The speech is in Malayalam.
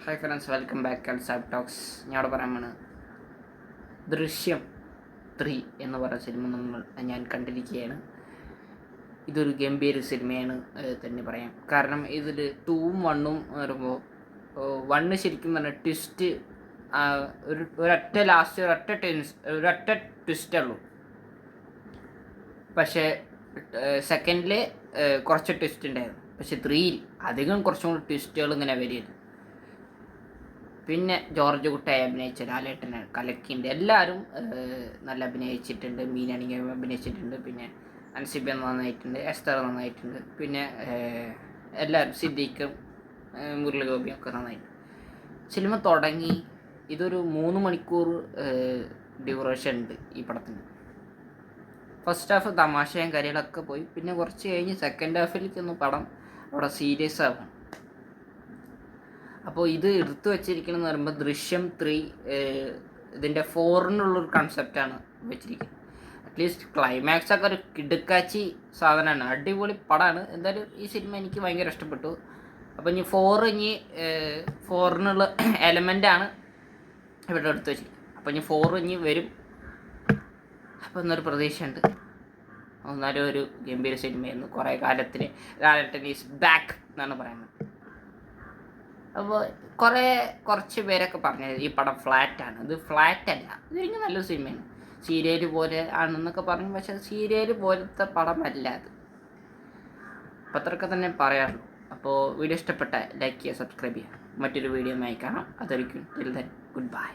ഹായ് ഫ്രണ്ട്സ്, വെൽക്കം ബാക്ക് അൽ സാബ് ടോക്സ്. ഞാനിവിടെ പറയാൻ ദൃശ്യം 3 എന്ന് പറയുന്ന സിനിമ ഞാൻ കണ്ടിരിക്കുകയാണ്. ഇതൊരു ഗംഭീര സിനിമയാണ് തന്നെ പറയാം. കാരണം ഇതിൽ 2ഉം 1ഉം വരുമ്പോൾ 1 ശരിക്കും പറഞ്ഞാൽ ട്വിസ്റ്റ്, ഒരൊറ്റ ട്വിസ്റ്റേ ഉള്ളൂ. പക്ഷേ സെക്കൻഡിൽ കുറച്ച് ട്വിസ്റ്റ് ഉണ്ടായിരുന്നു. പക്ഷെ 3യിൽ അധികം കുറച്ചും കൂടി ട്വിസ്റ്റുകൾ ഇങ്ങനെ വരികയായിരുന്നു. പിന്നെ ജോർജ് കുട്ടായി അഭിനയിച്ച ലാലേട്ടനാണ് കലക്കിൻ്റെ. എല്ലാവരും നല്ല അഭിനയിച്ചിട്ടുണ്ട്. മീനാണെങ്കിൽ അഭിനയിച്ചിട്ടുണ്ട്. പിന്നെ അൻസിബ നന്നായിട്ടുണ്ട്. എസ്തർ നന്നായിട്ടുണ്ട്. പിന്നെ എല്ലാവരും സിദ്ദീഖും മുരളിഗോപിയും ഒക്കെ നന്നായിട്ടുണ്ട്. സിനിമ തുടങ്ങി ഇതൊരു 3 മണിക്കൂർ ഡ്യൂറേഷൻ ഉണ്ട് ഈ പടത്തിന്. ഫസ്റ്റ് ഹാഫ് തമാശയും കാര്യങ്ങളൊക്കെ പോയി. പിന്നെ കുറച്ച് കഴിഞ്ഞ് സെക്കൻഡ് ഹാഫിലേക്കൊന്ന് പടം അവിടെ സീരിയസ് ആകും. അപ്പോൾ ഇത് എടുത്തു വച്ചിരിക്കണമെന്ന് പറയുമ്പോൾ ദൃശ്യം 3 ഇതിൻ്റെ 4-നുള്ളൊരു കൺസെപ്റ്റാണ് വെച്ചിരിക്കുന്നത്. അറ്റ്ലീസ്റ്റ് ക്ലൈമാക്സ് ഒക്കെ ഒരു കിടുക്കാച്ചി സാധനമാണ്. അടിപൊളി പടമാണ്. എന്തായാലും ഈ സിനിമ എനിക്ക് ഭയങ്കര ഇഷ്ടപ്പെട്ടു. അപ്പോൾ ഇനി 4-നുള്ള എലമെൻ്റാണ് ഇവിടെ എടുത്തു വെച്ചിരിക്കുന്നത്. അപ്പോൾ ഇനി 4 ഇനി വരും. അപ്പോൾ എന്നൊരു പ്രതീക്ഷയുണ്ട്. എന്നാലും ഒരു ഗംഭീര സിനിമയായിരുന്നു. കുറേ കാലത്തിന് ലാലേട്ടൻ ഈസ് ബാക്ക് എന്നാണ് പറയുന്നത്. അപ്പോൾ കുറച്ച് പേരൊക്കെ പറഞ്ഞത് ഈ പടം ഫ്ലാറ്റാണ്. ഇത് ഫ്ലാറ്റല്ല, ഇത് കഴിഞ്ഞ നല്ലൊരു സിനിമയാണ്. സീരിയൽ പോലെ ആണെന്നൊക്കെ പറഞ്ഞു. പക്ഷേ സീരിയൽ പോലത്തെ പടമല്ല അത്. അപ്പോൾ അത്രയൊക്കെ തന്നെ പറയാറുള്ളൂ. അപ്പോൾ വീഡിയോ ഇഷ്ടപ്പെട്ട ലൈക്ക് ചെയ്യുക, സബ്സ്ക്രൈബ് ചെയ്യുക. മറ്റൊരു വീഡിയോ കാണാം. അതൊരിക്കും. Till then good by.